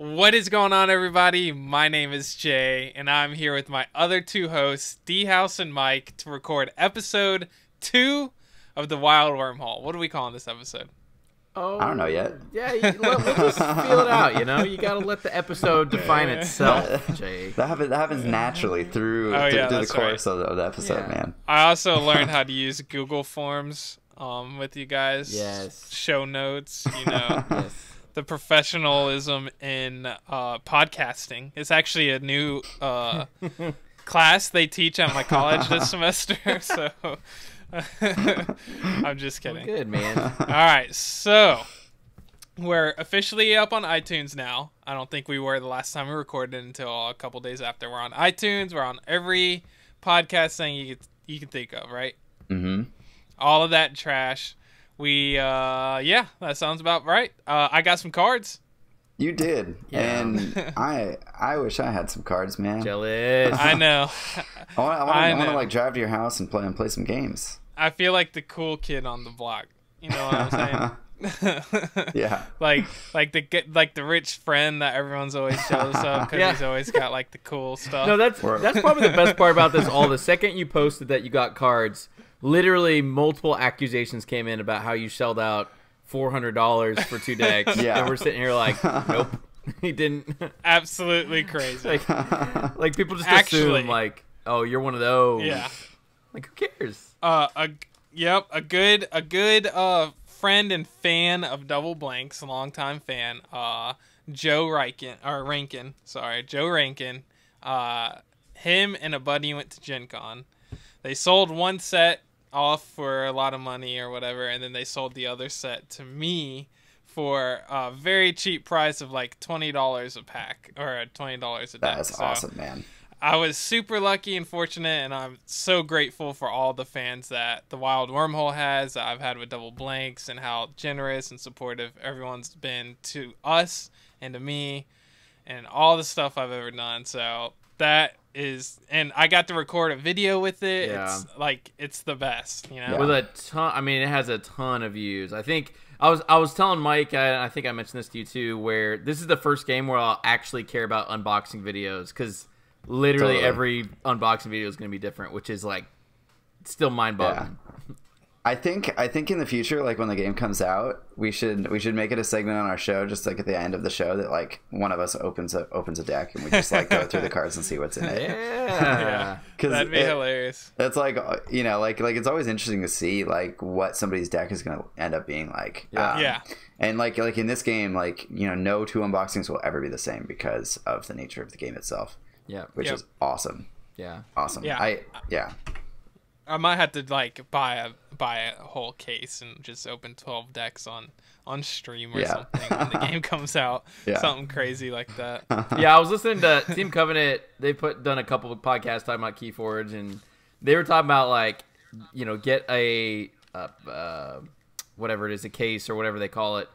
What is going on, everybody? My name is Jay, and I'm here with my other two hosts, DHaus and Mike, to record episode 2 of the Wild Wormhole. What are we calling this episode? Oh, I don't know yet. Yeah, we'll just feel it out, you know? You got to let the episode define itself, Jay. That happens naturally through the course of the episode, man. I also learned how to use Google Forms with you guys. Yes. Show notes, you know. Yes. The professionalism in podcasting. It's actually a new class they teach at my college this semester, so I'm just kidding. Good, man. All right, so we're officially up on iTunes now. I don't think we were the last time we recorded until a couple days after. We're on iTunes. We're on every podcast thing you can think of, right? Mm-hmm. All of that trash. Yeah, that sounds about right. I got some cards. You did, Yeah. and I wish I had some cards, man. Jealous. I know. I want to like drive to your house and play some games. I feel like the cool kid on the block. You know what I'm saying? Yeah. like the rich friend that everyone's always jealous of because he's always got like the cool stuff. No, that's probably the best part about this. The second you posted that you got cards, literally multiple accusations came in about how you shelled out $400 for 2 decks. Yeah. And we're sitting here like, nope, he didn't. Absolutely crazy. like people just Actually, assume like, oh, you're one of those. Yeah. Like, who cares? A good friend and fan of Double Blanks, a longtime fan, Joe Rankin. Him and a buddy went to Gen Con. They sold one set off for a lot of money or whatever, and then they sold the other set to me for a very cheap price of like $20 a pack, or $20 a deck. That's awesome, man. I was super lucky and fortunate, and I'm so grateful for all the fans that the Wild Wormhole has, that I've had with Double Blanks, and how generous and supportive everyone's been to us and to me and all the stuff I've ever done. So that is, and I got to record a video with it. Yeah. It's the best, you know. Yeah. With a ton, I mean, it has a ton of views. I think I was telling Mike, I think I mentioned this to you too, where this is the first game where I'll actually care about unboxing videos, because literally every unboxing video is going to be different, which is like still mind-boggling. Yeah. I think in the future, like when the game comes out, we should make it a segment on our show, just like at the end of the show, that like one of us opens a deck and we just like go through the cards and see what's in it. Yeah. That'd be hilarious. It's like, you know, like it's always interesting to see like what somebody's deck is going to end up being like. Yeah. And like in this game, like, you know, no two unboxings will ever be the same because of the nature of the game itself. Yeah. Which is awesome. Yeah. Awesome. Yeah. I might have to like buy a whole case and just open 12 decks on stream or something when the game comes out. Yeah. Something crazy like that. Yeah, I was listening to Team Covenant. They done a couple of podcasts talking about KeyForge, and they were talking about like, you know, get a whatever it is, a case or whatever they call it,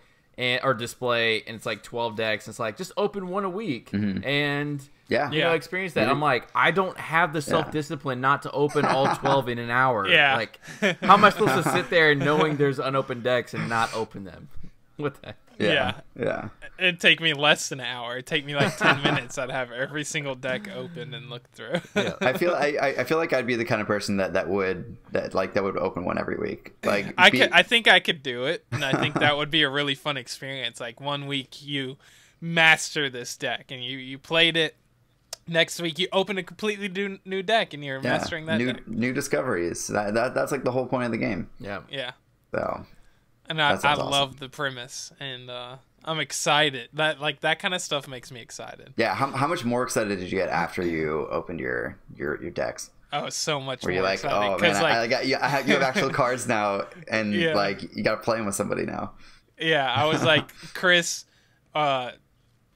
or display, and it's like 12 decks. And it's like, just open one a week and you know, experience that. I'm like, I don't have the self-discipline not to open all 12 in an hour. Yeah. Like, how am I supposed to sit there knowing there's unopened decks and not open them? What the heck? Yeah. It'd take me less than an hour. It'd take me like 10 minutes. I'd have every single deck open and look through. Yeah. I feel like I'd be the kind of person that would open one every week. Like I think I could do it, and I think that would be a really fun experience. Like one week you master this deck and you played it. Next week you open a completely new deck and you're mastering that deck. New discoveries. That's like the whole point of the game. Yeah. Yeah. So, and I awesome. love the premise, and I'm excited. That kind of stuff makes me excited. Yeah. How much more excited did you get after you opened your decks? Oh, so much Were more you like, excited. oh man, like, you have actual cards now, and like you got to play them with somebody now. Yeah, I was like, Chris,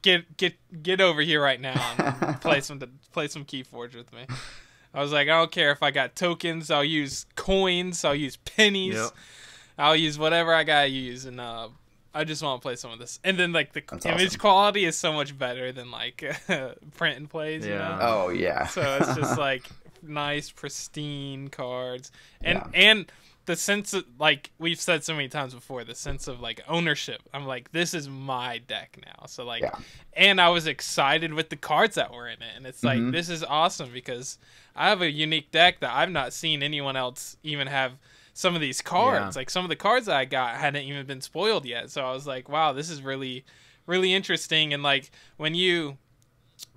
get over here right now and play some KeyForge with me. I was like, I don't care if I got tokens. I'll use coins. I'll use pennies. Yep. I'll use whatever I gotta use, and I just want to play some of this. And then like the That's image awesome. quality is so much better than like print and plays. You know? Oh yeah. So it's just like nice, pristine cards, and the sense of, like we've said so many times before, the sense of like ownership. I'm like, this is my deck now. So like, and I was excited with the cards that were in it, and it's like, this is awesome because I have a unique deck that I've not seen anyone else even have. Some of these cards, like some of the cards that I got hadn't even been spoiled yet. So I was like, wow, this is really, really interesting. And like when you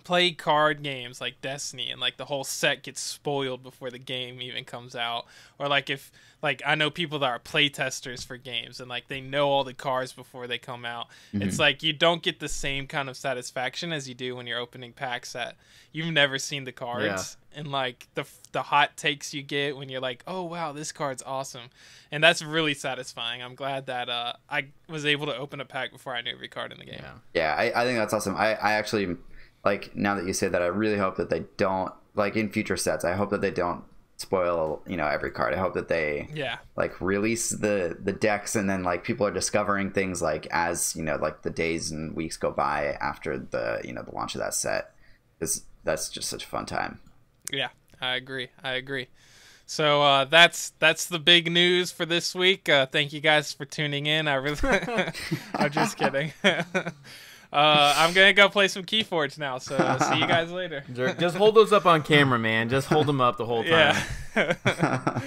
play card games like Destiny and like the whole set gets spoiled before the game even comes out, or like if like I know people that are play testers for games and like they know all the cards before they come out, it's like you don't get the same kind of satisfaction as you do when you're opening packs that you've never seen the cards, and like the hot takes you get when you're like, oh wow, this card's awesome, and that's really satisfying. I'm glad that I was able to open a pack before I knew every card in the game. I think that's awesome. I actually, like, now that you say that, I really hope that they don't, like, in future sets, I hope that they don't spoil, you know, every card. I hope that they, like, release the decks, and then, like, people are discovering things, like, as, you know, like, the days and weeks go by after the, you know, the launch of that set. Because that's just such a fun time. Yeah, I agree. So that's the big news for this week. Thank you guys for tuning in. I really, I'm just kidding. I'm going to go play some KeyForge now, so see you guys later. Just hold those up on camera, man. Just hold them up the whole time. Yeah.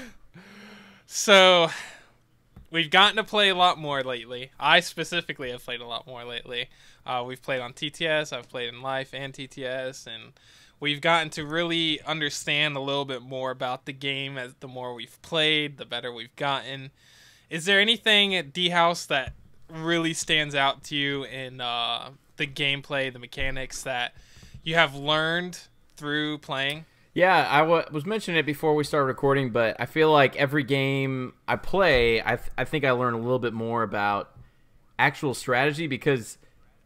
So, we've gotten to play a lot more lately. I specifically have played a lot more lately. We've played on TTS, I've played in Life and TTS, and we've gotten to really understand a little bit more about the game as the more we've played, the better we've gotten. Is there anything at DHaus that really stands out to you in the gameplay, the mechanics that you have learned through playing? Yeah, I was mentioning it before we started recording, but I feel like every game I play, I think I learn a little bit more about actual strategy, because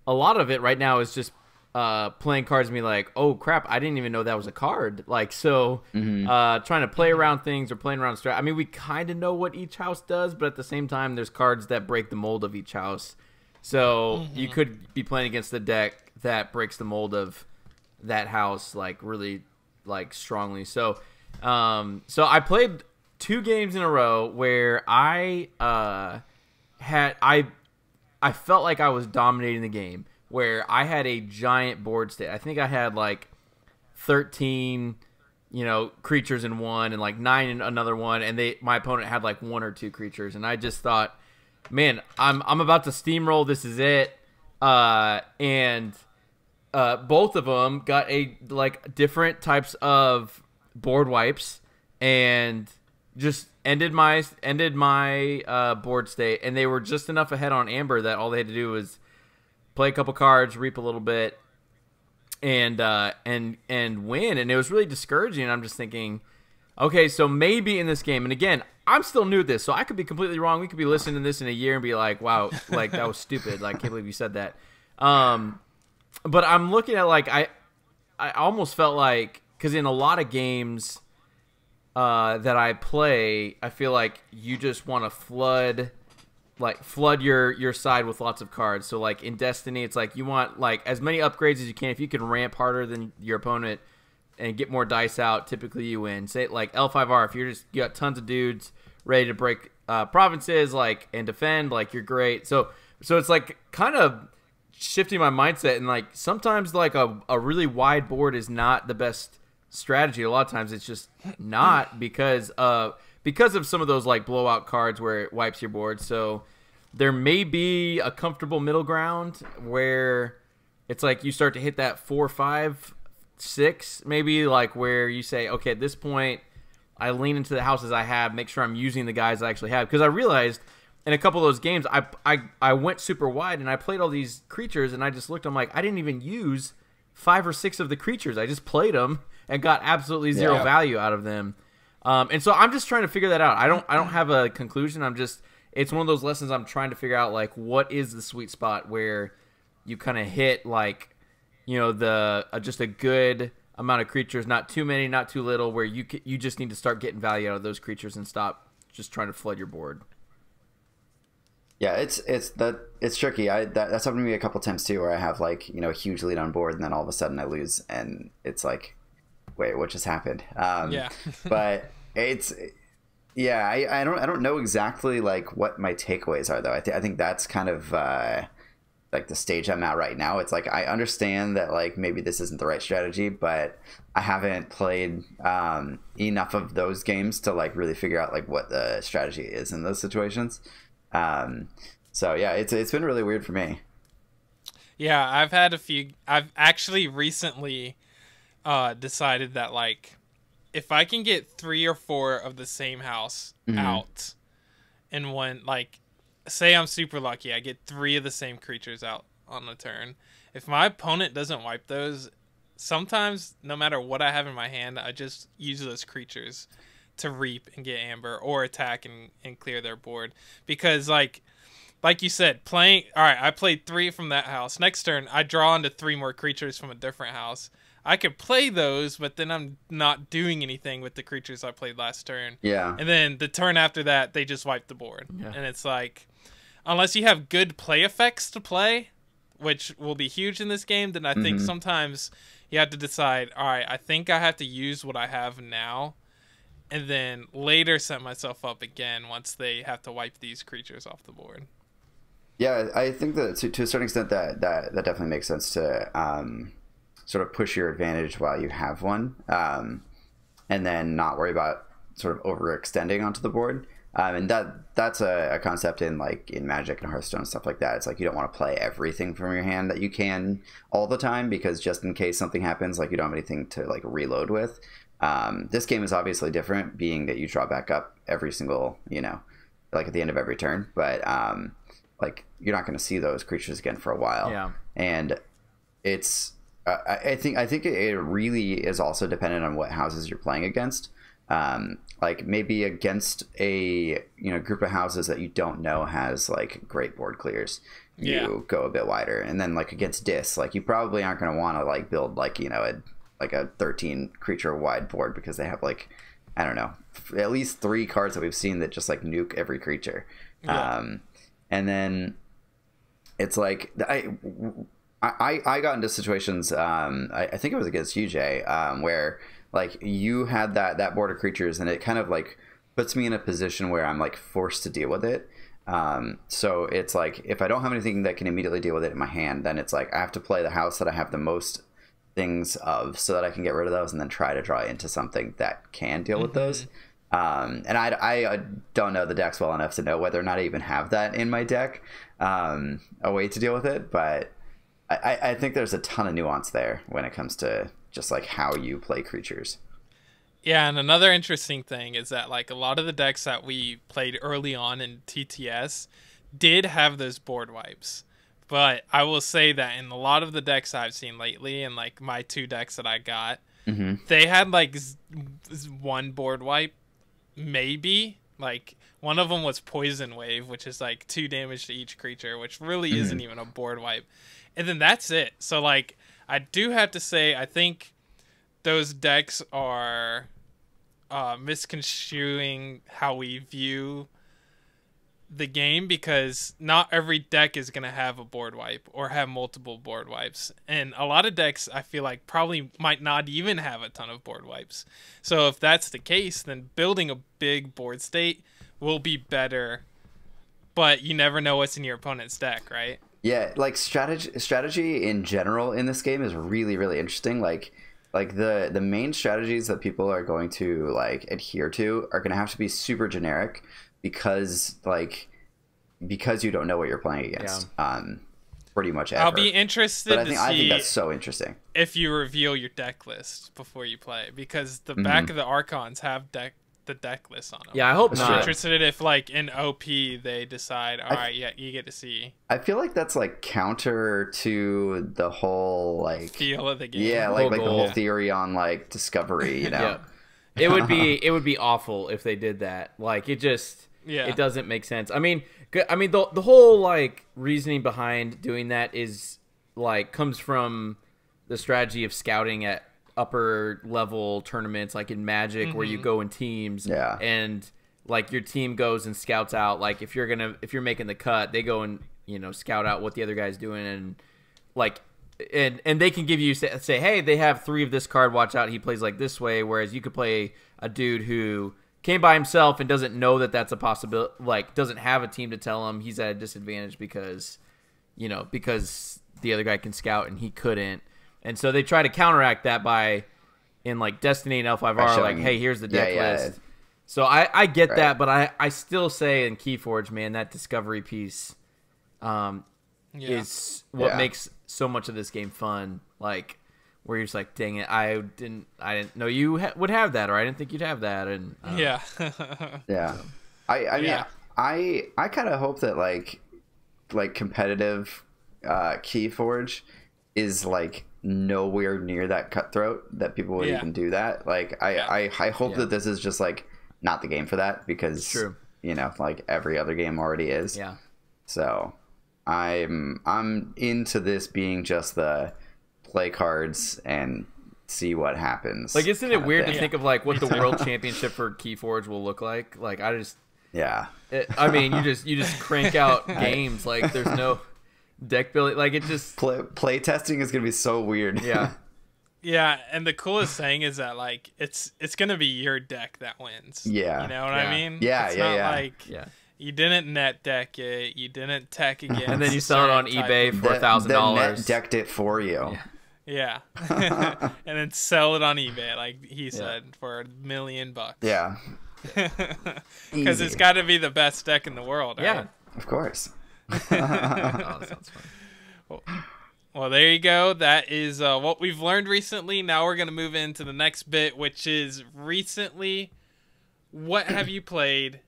a lot of it right now is just playing cards and be like, oh crap, I didn't even know that was a card. Like, so trying to play around things or playing around strat. I mean, we kind of know what each house does, but at the same time, there's cards that break the mold of each house. So you could be playing against the deck that breaks the mold of that house, like really, like strongly. So, so I played 2 games in a row where I felt like I was dominating the game, where I had a giant board state. I think I had like 13, you know, creatures in one and like 9 in another one, and my opponent had like 1 or 2 creatures, and I just thought, man, I'm about to steamroll. This is it. And both of them got like different types of board wipes, and just ended my board state, and they were just enough ahead on Amber that all they had to do was play a couple cards, reap a little bit, and win. And it was really discouraging. I'm just thinking, okay, so maybe in this game, and again, I'm still new at this, so I could be completely wrong. We could be listening to this in a year and be like, wow, like that was stupid. Like, can't believe you said that. But I'm looking at, like, I almost felt like, because in a lot of games that I play, I feel like you just want to flood your side with lots of cards. So like in Destiny, it's like you want like as many upgrades as you can. If you can ramp harder than your opponent and get more dice out, typically you win. Say like L5R, if you got tons of dudes ready to break provinces like and defend, like you're great. So it's like kind of shifting my mindset, and like sometimes like a really wide board is not the best strategy. A lot of times it's just not because of some of those like blowout cards where it wipes your board. So there may be a comfortable middle ground where it's like you start to hit that 4, 5, 6, maybe, like where you say, okay, at this point I lean into the houses I have, make sure I'm using the guys I actually have. Because I realized in a couple of those games I went super wide and I played all these creatures, and I just looked, I'm like, I didn't even use 5 or 6 of the creatures. I just played them and got absolutely zero value out of them. And so I'm just trying to figure that out. I don't have a conclusion. It's one of those lessons I'm trying to figure out, like, what is the sweet spot where you kind of hit, like, you know, the just a good amount of creatures, not too many, not too little, where you just need to start getting value out of those creatures and stop just trying to flood your board. Yeah, it's tricky. That's happened to me a couple times too, where I have like, you know, a huge lead on board, and then all of a sudden I lose, and it's like, wait, what just happened? Yeah. But Yeah, I don't know exactly like what my takeaways are though. I think that's kind of like the stage I'm at right now. It's like I understand that like maybe this isn't the right strategy, but I haven't played enough of those games to like really figure out like what the strategy is in those situations. So yeah, it's been really weird for me. Yeah, I've had a few. I've actually recently decided that like if I can get 3 or 4 of the same house out in one, like say I'm super lucky, I get 3 of the same creatures out on a turn. If my opponent doesn't wipe those, sometimes no matter what I have in my hand, I just use those creatures to reap and get amber or attack and clear their board. Because like you said, I played 3 from that house. Next turn, I draw into 3 more creatures from a different house. I could play those, but then I'm not doing anything with the creatures I played last turn. Yeah. And then the turn after that, they just wipe the board. Yeah. And it's like, unless you have good play effects to play, which will be huge in this game, then I think sometimes you have to decide, all right, I think I have to use what I have now, and then later set myself up again once they have to wipe these creatures off the board. Yeah, I think that to a certain extent that definitely makes sense to sort of push your advantage while you have one, and then not worry about sort of overextending onto the board. And that's a concept in like in Magic and Hearthstone and stuff like that. It's like you don't want to play everything from your hand that you can all the time, because just in case something happens, like you don't have anything to like reload with. This game is obviously different, being that you draw back up every single, like at the end of every turn, but like you're not going to see those creatures again for a while. Yeah. And it's I think it really is also dependent on what houses you're playing against. Like maybe against a group of houses that you don't know has like great board clears, you go a bit wider. And then like against Dis, like you probably aren't going to want to like build like a 13 creature wide board, because they have like, I don't know, at least 3 cards that we've seen that just like nuke every creature. And then it's like I got into situations, I think it was against you, Jay, where like you had that board of creatures, and it kind of like puts me in a position where I'm like forced to deal with it. So it's like if I don't have anything that can immediately deal with it in my hand, then it's like I have to play the house that I have the most things of, so that I can get rid of those and then try to draw into something that can deal with those. And I don't know the decks well enough to know whether or not I even have that in my deck, a way to deal with it, but I think there's a ton of nuance there when it comes to just like how you play creatures. Yeah, and another interesting thing is that like a lot of the decks that we played early on in TTS did have those board wipes. But I will say that in a lot of the decks I've seen lately, and like my 2 decks that I got, they had like 1 board wipe, maybe. Like one of them was Poison Wave, which is like 2 damage to each creature, which really isn't even a board wipe. And then that's it. So like I do have to say, I think those decks are misconstruing how we view the game, because not every deck is going to have a board wipe or have multiple board wipes. And a lot of decks, I feel like, probably might not even have a ton of board wipes. So if that's the case, then building a big board state will be better, but you never know what's in your opponent's deck, right? Yeah, like strategy in general in this game is really, really interesting. Like the main strategies that people are going to like adhere to are going to have to be super generic, because you don't know what you're playing against. Pretty much ever. I'll be interested I think that's so interesting if you reveal your deck list before you play, because the back of the Archons have the deck list on them. Yeah, I hope not. I'm interested if like in OP they decide, all right, you get to see. I feel like that's like counter to the whole like feel of the game. Yeah, like the whole theory on like discovery, It would be awful if they did that. Like it doesn't make sense. I mean the whole like reasoning behind doing that is like comes from the strategy of scouting at upper level tournaments, like in Magic, where you go in teams, and like your team goes and scouts out, like if you're making the cut, they go and scout out what the other guy's doing, and like and they can give you say, hey, they have 3 of this card, watch out, he plays like this way, whereas you could play a dude who came by himself and doesn't know that that's a possibility, like doesn't have a team to tell him he's at a disadvantage because the other guy can scout and he couldn't. And so they try to counteract that by in like Destiny and L5R, like, hey, here's the deck list. So I get that, but I still say in KeyForge, man, that discovery piece is what makes so much of this game fun. Like, where you're just like, dang it, I didn't know you would have that, or I didn't think you'd have that, and yeah. I kind of hope that like competitive KeyForge is like nowhere near that cutthroat that people would even do that. Like I hope that this is just like not the game for that, because like every other game already is. Yeah. So I'm into this being just the play cards and see what happens. Like, isn't it weird to think of like what the world championship for KeyForge will look like? Like, I mean, you just crank out games. Like, there's no deck building. Like, it just play testing is gonna be so weird. Yeah. Yeah, and the coolest thing is that like it's gonna be your deck that wins. Yeah. You know what I mean? Yeah, it's not like you didn't net deck it, you didn't tech against and then you sell it on eBay for $1,000. The net decked it for you. Yeah. And then sell it on eBay, like he said, for $1 million. Yeah. Because it's got to be the best deck in the world, right? Yeah, of course. Oh, that sounds fun. Well, there you go. That is what we've learned recently. Now we're going to move into the next bit, which is recently, what have you played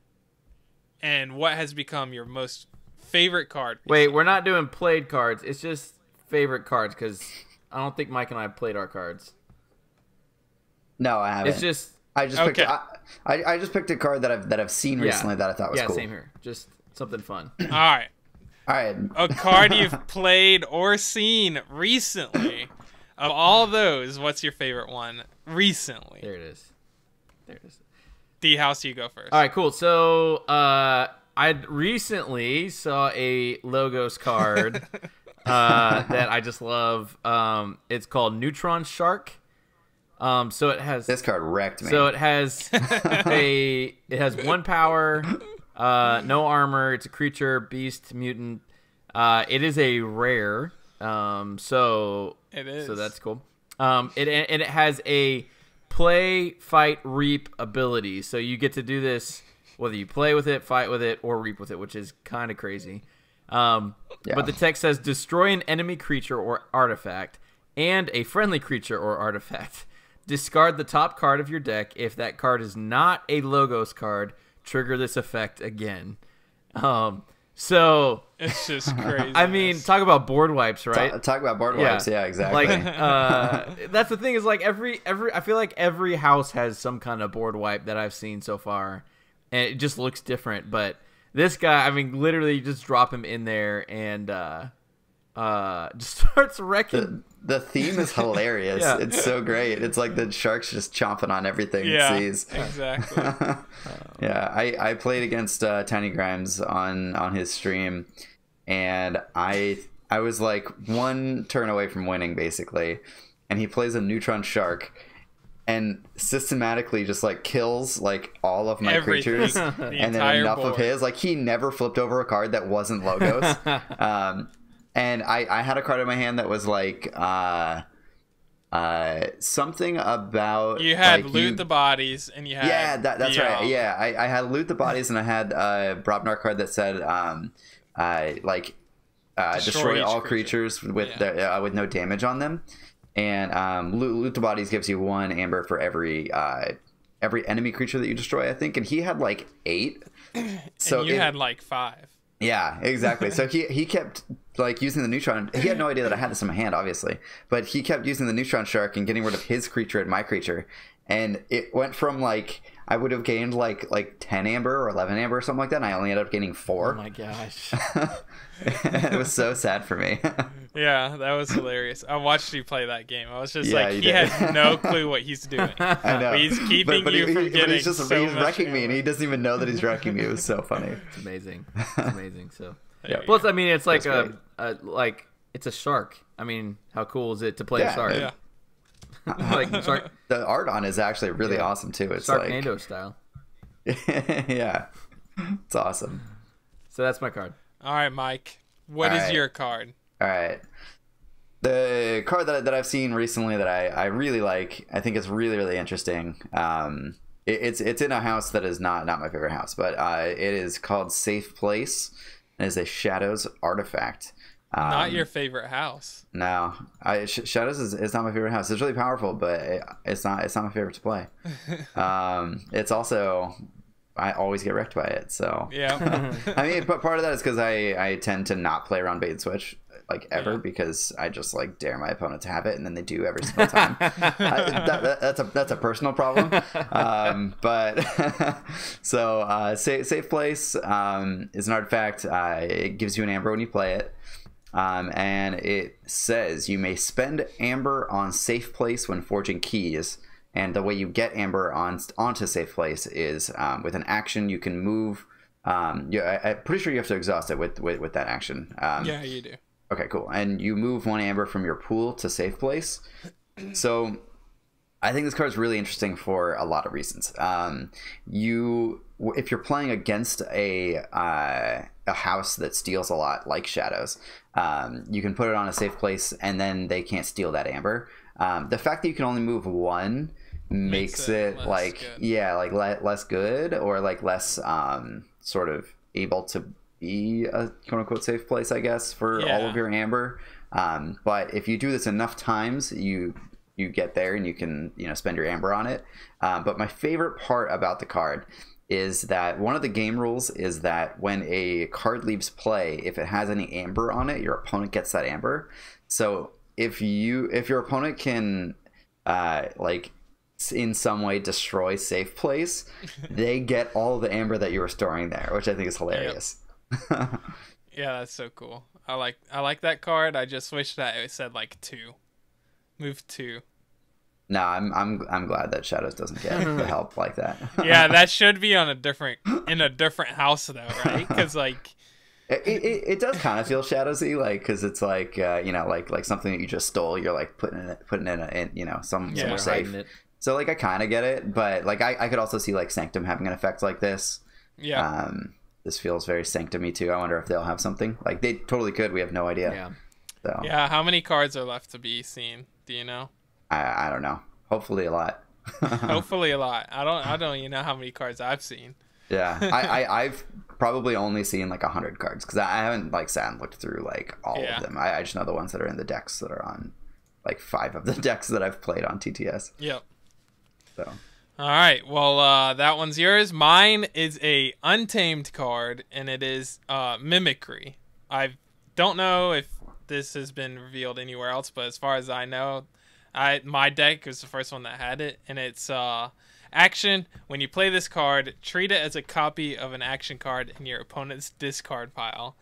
and what has become your most favorite card? Wait, we're not doing played cards. It's just favorite cards, because I don't think Mike and I have played our cards. No, I haven't. It's just I just picked a card that I've seen recently that I thought was cool. Yeah, same here. Just something fun. All right. A card you've played or seen recently. Of all those, what's your favorite one recently? There it is. DHaus, you go first. All right, cool. So I recently saw a Logos card that I just love. It's called Neutron Shark. So it has this card wrecked me. So it has it has 1 power, no armor. It's a creature, beast, mutant. It is a rare. So it is. So that's cool. It has a play, fight, reap ability. So you get to do this whether you play with it, fight with it, or reap with it, which is kind of crazy. But the text says destroy an enemy creature or artifact and a friendly creature or artifact. Discard the top card of your deck. If that card is not a Logos card, trigger this effect again. So it's just crazy. I mean, talk about board wipes, right? Talk about board wipes. Yeah, exactly. Like, that's the thing is like I feel like every house has some kind of board wipe that I've seen so far, and it just looks different. But this guy, I mean, literally, you just drop him in there and just starts wrecking. The theme is hilarious. It's so great. It's like the shark's just chomping on everything it sees. Exactly. I played against Tiny Grimes on his stream, and I was like 1 turn away from winning basically, and he plays a Neutron Shark and systematically just like kills like all of my creatures and then enough of his. Like, he never flipped over a card that wasn't Logos. And I had a card in my hand that was like something about you had like loot the bodies and you had that's right. Yeah, I had loot the bodies and I had a Brobnar card that said destroy all creatures with no damage on them, and loot the bodies gives you 1 amber for every enemy creature that you destroy, I think, and he had like 8. So and you had like 5. Yeah, exactly. So he kept like using the Neutron. He had no idea that I had this in my hand, obviously, but he kept using the Neutron Shark and getting rid of his creature and my creature, and it went from like I would have gained like 10 amber or 11 amber or something like that, and I only ended up gaining 4. Oh my gosh. It was so sad for me. Yeah, that was hilarious. I watched you play that game. I was just like, he has no clue what he's doing. I know. But he's keeping you from getting he's just he's wrecking me, and he doesn't even know that he's wrecking me. It was so funny. It's amazing. It's amazing. So plus, I mean, it's like like it's a shark. I mean, how cool is it to play a shark? Yeah. Like shark. The art on is actually really awesome too. It's Sharknado style. Yeah, it's awesome. So that's my card. All right, Mike. What is your card? All right. The card that I've seen recently that I really like, I think it's really, really interesting. It's in a house that is not my favorite house, but it is called Safe Place. It is a Shadows artifact. Not your favorite house. No, Shadows is not my favorite house. It's really powerful, but it's not my favorite to play. It's also, I always get wrecked by it. So yeah. I mean, but part of that is because I tend to not play around bait and switch like ever, because I just like dare my opponent to have it, and then they do every single time. That's a personal problem. But so Safe Place is an artifact. It gives you an amber when you play it. And it says you may spend amber on Safe Place when forging keys, and the way you get amber onto Safe Place is with an action you can move. I'm pretty sure you have to exhaust it with that action. Yeah, you do. Okay, cool. And you move one amber from your pool to Safe Place. So I think this card is really interesting for a lot of reasons. If you're playing against a house that steals a lot, like Shadows, you can put it on a Safe Place, and then they can't steal that amber. The fact that you can only move one makes it like good. Less good, or like less sort of able to be a quote unquote safe place, I guess, for all of your amber. But if you do this enough times, you get there and you can spend your amber on it. But my favorite part about the card is that one of the game rules is that when a card leaves play, if it has any amber on it, your opponent gets that amber. So if your opponent can like in some way destroy Safe Place, they get all the amber that you were storing there, which I think is hilarious. Yep. Yeah, that's so cool. I like that card. I just wish that it said like 2. Move 2. No, I'm glad that Shadows doesn't get the help like that. Yeah, that should be in a different house though, right? Because like it does kind of feel Shadowsy, like, because it's like like something that you just stole. You're like putting in somewhere safe. So like I kind of get it, but like I could also see like Sanctum having an effect like this. Yeah. This feels very Sanctum-y too. I wonder if they'll have something. Like they totally could. We have no idea. Yeah. So. Yeah. How many cards are left to be seen? Do you know? I don't know. Hopefully a lot. Hopefully a lot. I don't even know how many cards I've seen. Yeah. I've probably only seen like 100 cards, because I haven't like sat and looked through like all of them. I just know the ones that are in the decks that are on like 5 of the decks that I've played on TTS. Yep. So. All right. Well, that one's yours. Mine is a Untamed card, and it is Mimicry. I don't know if this has been revealed anywhere else, but as far as I know, my deck was the first one that had it, and it's action. When you play this card, treat it as a copy of an action card in your opponent's discard pile.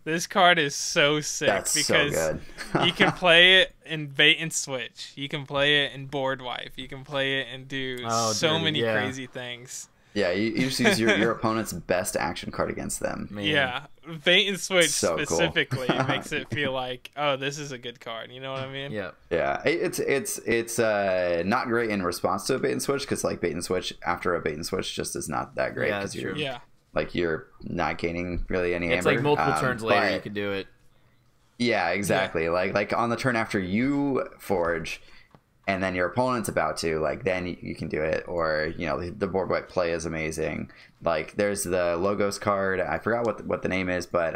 This card is so sick. That's because so good. You can play it in bait and switch. You can play it in board wipe. You can play it and do many crazy things. Yeah, you just use your opponent's best action card against them. Man. Yeah, bait and switch so specifically cool. makes it feel like, oh, this is a good card. You know what I mean? Yeah. Yeah, it's not great in response to a bait and switch, because like bait and switch after a bait and switch just is not that great, because you're not gaining really any amber. It's like multiple turns later you can do it. Yeah, exactly. Yeah. Like on the turn after you forge, and then your opponent's about to, like, then you can do it. Or the board wipe play is amazing. Like there's the Logos card. I forgot what the name is, but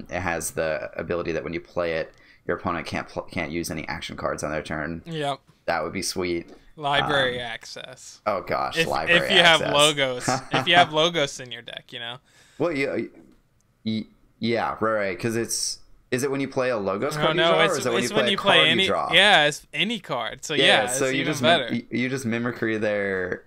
it has the ability that when you play it, your opponent can't use any action cards on their turn. Yep. That would be sweet. Library access. Oh gosh, library access. If you have Logos, if you have Logos in your deck, Well, yeah, right. Because is it when you play a Logos card you draw, or is it when you play a card any, you draw? Yeah, it's any card. So so it's you even just better. You just mimicry their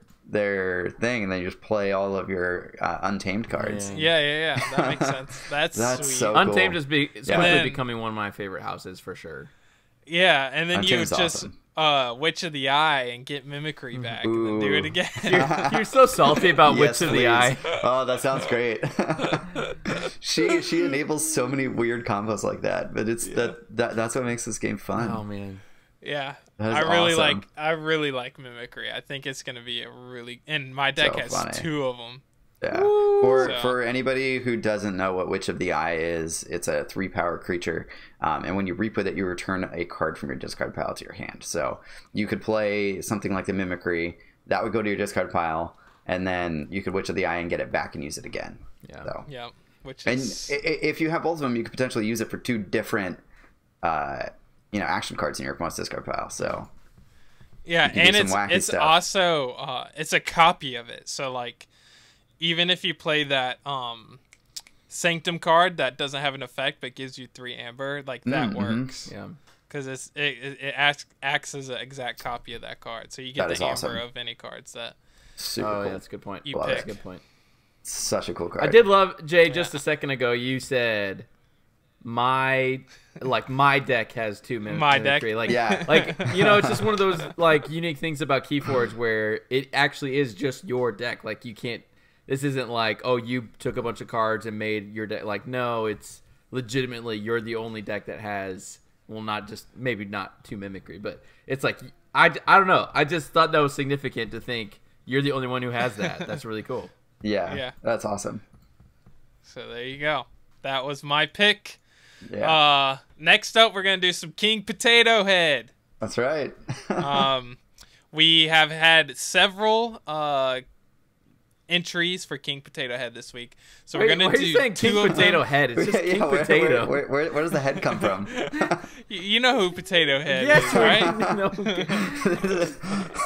thing, and then you just play all of your Untamed cards. Yeah. That makes sense. That's sweet. So cool. Untamed is quickly becoming one of my favorite houses for sure. Yeah, and then Untamed's you just awesome. Witch of the Eye and get Mimicry back and then do it again. You're so salty about Witch of the Eye. Oh, that sounds great. she enables so many weird combos like that, but it's that's what makes this game fun. Oh man. Yeah. I really like Mimicry. I think it's gonna be and my deck has 2 of them. Yeah. For anybody who doesn't know what Witch of the Eye is, it's a 3-power creature. And when you re-put it, you return a card from your discard pile to your hand. So you could play something like the Mimicry. That would go to your discard pile. And then you could Witch of the Eye and get it back and use it again. Yeah. So. Yeah. Which is... And if you have both of them, you could potentially use it for 2 different action cards in your opponent's discard pile. So... Yeah, and it's also it's a copy of it. So like, even if you play that Sanctum card that doesn't have an effect but gives you 3 amber, like that works. Yeah, because it acts as an exact copy of that card. So you get the amber of any cards that. Super cool. Yeah, that's a good point. That's a good point. Such a cool card. I did love Jay. Just a second ago, you said my deck has 2 mimicry. Like, it's just one of those like unique things about KeyForge where it actually is just your deck. Like, you can't. This isn't like, oh, you took a bunch of cards and made your deck. Like, no, it's legitimately you're the only deck that has. Well, maybe not 2 mimicry, but it's like I don't know. I just thought that was significant to think you're the only one who has that. That's really cool. Yeah, that's awesome. So there you go. That was my pick. Yeah. Next up, we're gonna do some King Potato Head. That's right. We have had several entries for King Potato Head this week, so we're gonna do saying King Potato Head. It's just King Potato. Where does the head come from? You know who Potato Head is, right?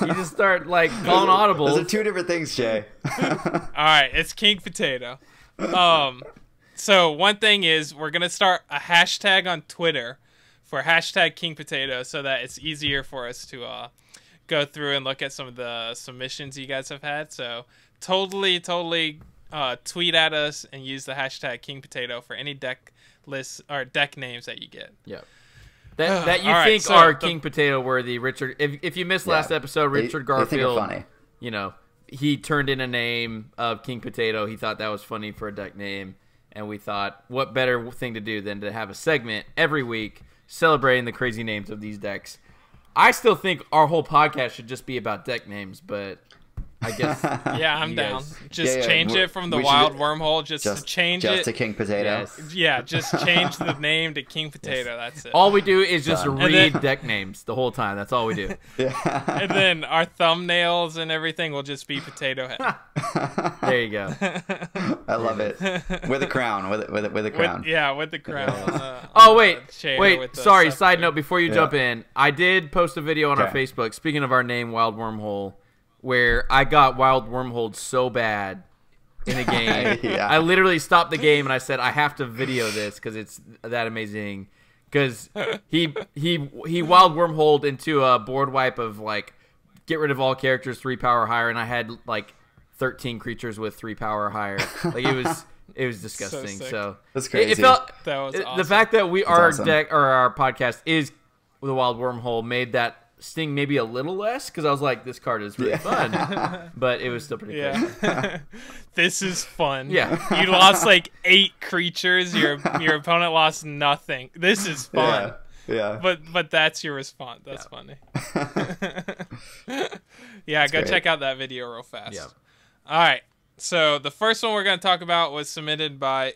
You just start like calling audibles. Those are 2 different things, Jay. All right, it's King Potato. So one thing is we're going to start a hashtag on Twitter for hashtag King Potato so that it's easier for us to go through and look at some of the submissions you guys have had. So totally tweet at us and use the hashtag King Potato for any deck lists or deck names that you get. Yep. That you think are King Potato worthy. Richard, if you missed last episode, Richard Garfield, funny. He turned in a name of King Potato. He thought that was funny for a deck name. And we thought, what better thing to do than to have a segment every week celebrating the crazy names of these decks. I still think our whole podcast should just be about deck names, but I guess yeah, I'm down. Just change it from the Wild Wormhole. Just change it to King Potato. Yes. Yeah, just change the name to King Potato. That's it. All we do is just read deck names the whole time. That's all we do. And then our thumbnails and everything will just be Potato Head. There you go. I love it. With a crown. With a crown. With the crown. Wait. Sorry. Side note before you jump in, I did post a video on our Facebook. Speaking of our name, Wild Wormhole, where I got Wild Wormhole so bad in a game. I literally stopped the game and I said, I have to video this because it's that amazing. Because he Wild Wormholed into a board wipe of like, get rid of all characters 3 power or higher, and I had like 13 creatures with 3 power or higher. Like it was disgusting. So that's crazy. It felt that was awesome. The fact that our podcast is the Wild Wormhole made that sting maybe a little less because I was like, this card is really fun, but it was still pretty crazy. This is fun. Yeah, you lost like 8 creatures. Your opponent lost nothing. This is fun. Yeah. But that's your response. That's funny. Go check out that video real fast. Yeah. All right. So the first one we're going to talk about was submitted by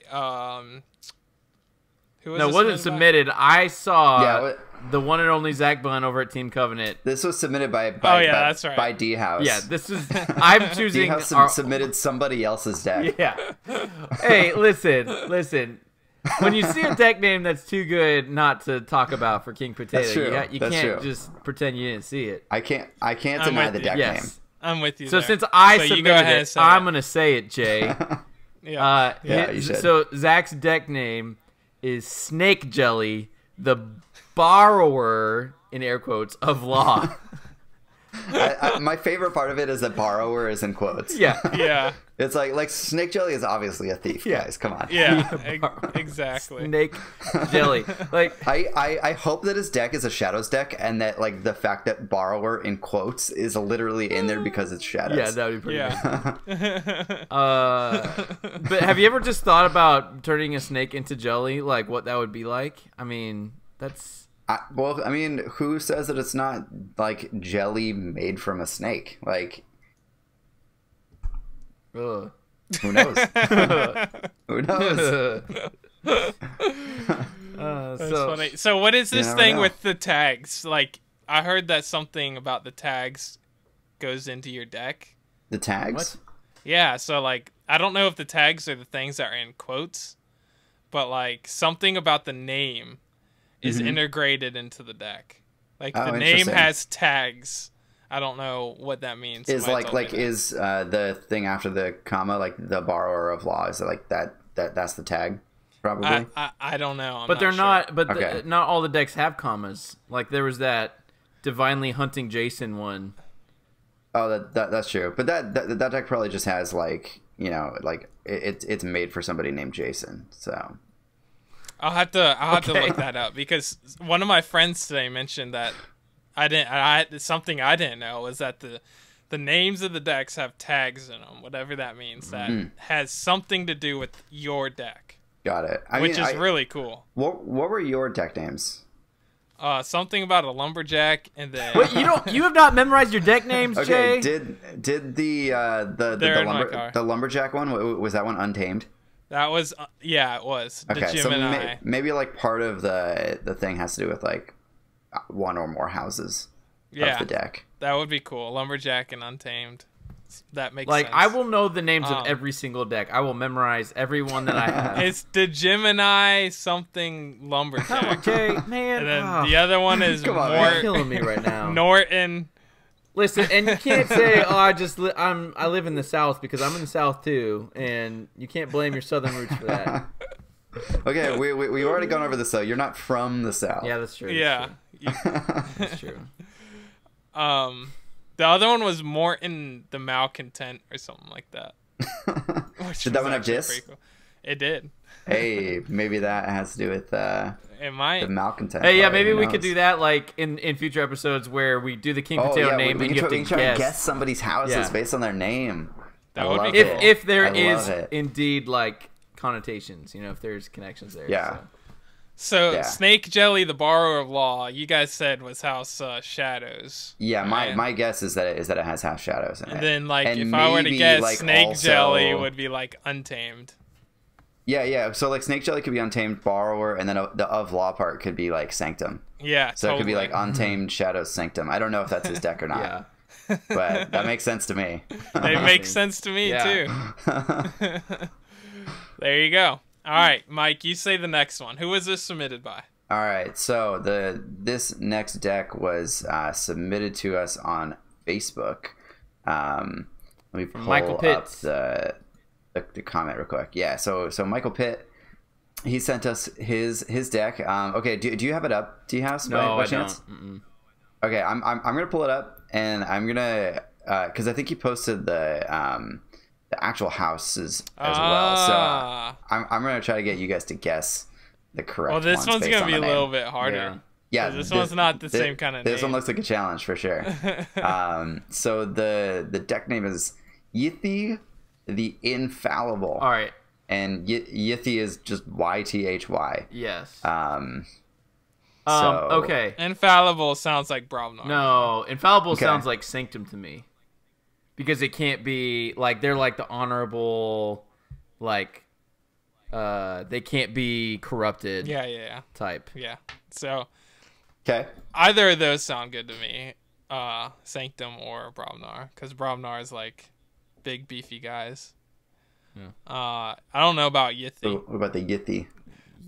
who was it? No, it wasn't submitted. I saw the one and only Zach Bunn over at Team Covenant. This was submitted by that's right. by DHaus. Yeah, this is I'm choosing DHaus submitted somebody else's deck. Yeah. Hey, listen. When you see a deck name that's too good not to talk about for King Potato, you can't just pretend you didn't see it. I can't deny the deck name. I'm with you. So there. since I submitted it, I'm going to say it, Jay. You should. So Zach's deck name is Snakejelly, the borrower, in air quotes, of law. My favorite part of it is that borrower is in quotes. Yeah. It's like Snakejelly is obviously a thief, guys. Come on. Yeah, exactly. Snakejelly. Like I hope that his deck is a Shadows deck, and that like the fact that borrower in quotes is literally in there because it's Shadows. Yeah, that would be pretty good. But have you ever just thought about turning a snake into jelly? Like what that would be like? I mean, that's... who says that it's not like jelly made from a snake? Like... Ugh. Who knows? Who knows? That's funny. So what is this thing with the tags? Like, I heard that something about the tags goes into your deck. The tags? What? Yeah, so like, I don't know if the tags are the things that are in quotes, but like something about the name is integrated into the deck. Like the name has tags. I don't know what that means. Is is the thing after the comma like the borrower of law? Is it like that's the tag? Probably. I don't know. But they're not. But not all the decks have commas. Like there was that divinely hunting Jason one. Oh, that's true. But that deck probably just has like it's made for somebody named Jason. So I'll have to look that up because one of my friends today mentioned that something I didn't know was that the names of the decks have tags in them, whatever that means. That has something to do with your deck. Got it. Which is really cool. What were your deck names? Something about a lumberjack, and then Wait, you have not memorized your deck names, okay, Jay? Did the lumberjack one, was that one Untamed? That was it was. Okay, the Gemini. so maybe like part of the thing has to do with like one or more houses of the deck. That would be cool. Lumberjack and Untamed. That makes like sense. I will know the names of every single deck. I will memorize every one that I have. It's the Gemini something lumberjack. Okay, man. And then the other one is you're killing me right now. Norton. Listen, and you can't say, "Oh, I live in the South," because I'm in the South too, and you can't blame your Southern roots for that. Okay, we've already gone over this though. You're not from the South. Yeah, that's true. That's true. The other one was Morton the Malcontent or something like that. Did that one have Dis? Cool. It did. Hey, maybe that has to do with the Malcontent. Hey, yeah, maybe we could do that like in future episodes where we do the King Potato name and you have to guess somebody's houses based on their name. That would be cool. If there is indeed like connotations, if there's connections there. Yeah. So Snakejelly, the borrower of law, you guys said was House Shadows. Yeah, my guess is that it has House Shadows in it. And then if I were to guess, Snakejelly would be like Untamed. Yeah. So like Snakejelly could be Untamed Borrower, and then the of law part could be like Sanctum. Yeah. So it could be like Untamed Shadows Sanctum. I don't know if that's his deck or not. Yeah. But that makes sense to me. They make sense to me too. There you go. All right, Mike, you say the next one. Who was this submitted by? All right, so this next deck was submitted to us on Facebook. Let me pull up the comment real quick. Yeah, so Michael Pitt, he sent us his deck. Okay, do you have it up, DHaus? No, by I chance? don't. Okay, I'm gonna pull it up, and I'm gonna because I think he posted the actual houses as well. So I'm gonna try to get you guys to guess the correct. Well, this one's gonna be a little bit harder. Yeah. Yeah, this one's not the same kind of name. This one looks like a challenge for sure. So the deck name is Ythy the Infallible. All right. And Ythy is just YTHY. Yes. So, okay. Infallible sounds like Bromnar. No, Infallible sounds like Sanctum to me. Because it can't be like they're like the honorable, like they can't be corrupted. Yeah. Type. Yeah. So. Okay. Either of those sound good to me, Sanctum or Bromnar, because Bromnar is like big beefy guys. Yeah. I don't know about Ythy. What about the Ythy?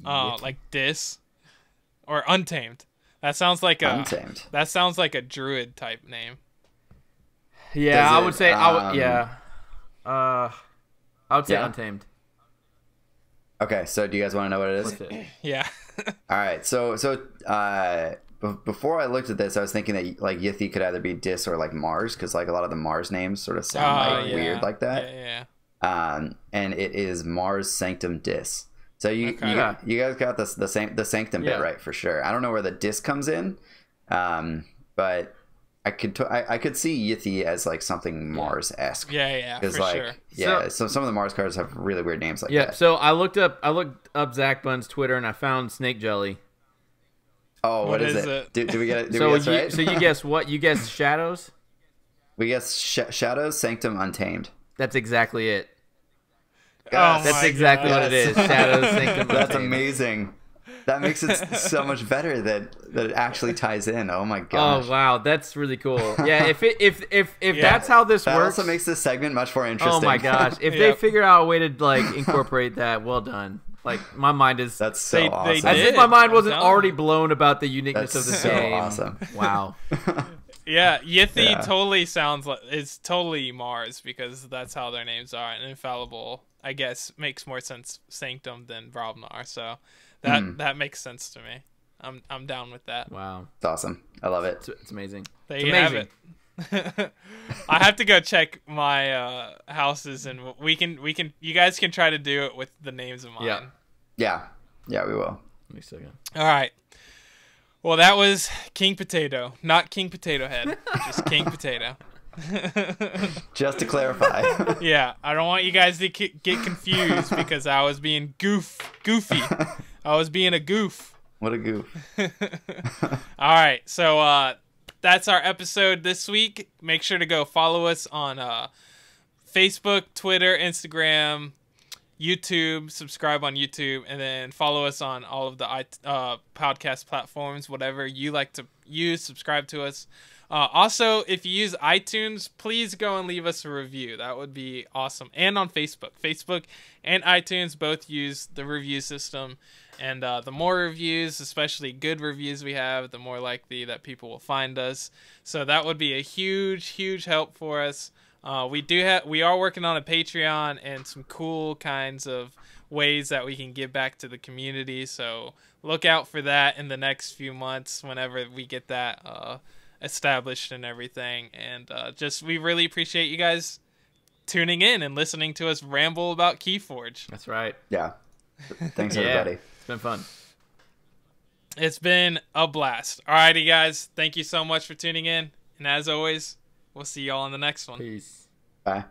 Like Dis or Untamed. That sounds like Untamed. That sounds like a druid type name. Yeah, I would say I would say Untamed. Okay, so do you guys want to know what it is? Yeah. All right, so before I looked at this, I was thinking that like Ythy could either be Dis or like Mars, because like a lot of the Mars names sort of sound weird like that. Yeah. And it is Mars Sanctum Dis. So you guys got the Sanctum bit right for sure. I don't know where the Dis comes in, but I could see Ythy as like something Mars-esque. Yeah, because sure. So some of the Mars cards have really weird names like that. Yeah. So I looked up Zach Bunn's Twitter and I found Snakejelly. Oh, what is it? Did we get it? So we guess right? So you guess what? You guessed Shadows. We guessed Shadows, Sanctum, Untamed. That's exactly it. That's exactly what it is. Shadows Sanctum. That's amazing. That makes it so much better that it actually ties in. Oh my gosh. Oh wow, that's really cool. Yeah, if that's how this that works, also makes this segment much more interesting. Oh my gosh, if they figure out a way to like incorporate that, well done. Like my mind is that's so awesome. As if my mind wasn't already blown about the uniqueness of the so game. Awesome. Wow. Yeah, Yithi totally sounds like it's totally Mars because that's how their names are. And Infallible, I guess, makes more sense Sanctum than Brobnar. So that makes sense to me. I'm down with that. Wow, it's awesome. I love it. It's amazing. There you have it. I have to go check my houses, and we can. You guys can try to do it with the names of mine. Yeah, we will. Let me see again. All right. Well, that was King Potato, not King Potato Head, just King Potato. Just to clarify. Yeah, I don't want you guys to get confused because I was being goofy. I was being a goof. What a goof. All right, so that's our episode this week. Make sure to go follow us on Facebook, Twitter, Instagram, YouTube, subscribe on YouTube, and then follow us on all of the podcast platforms, whatever you like to use. Subscribe to us. Also, if you use iTunes, please go and leave us a review. That would be awesome. And on Facebook and iTunes both use the review system. And the more reviews, especially good reviews we have, the more likely that people will find us. So that would be a huge help for us. We are working on a Patreon and some cool kinds of ways that we can give back to the community. So look out for that in the next few months whenever we get that established and everything. And we really appreciate you guys tuning in and listening to us ramble about KeyForge. That's right. Yeah. Thanks, everybody. It's been fun. It's been a blast. Alrighty, guys. Thank you so much for tuning in. And as always, we'll see y'all on the next one. Peace. Bye.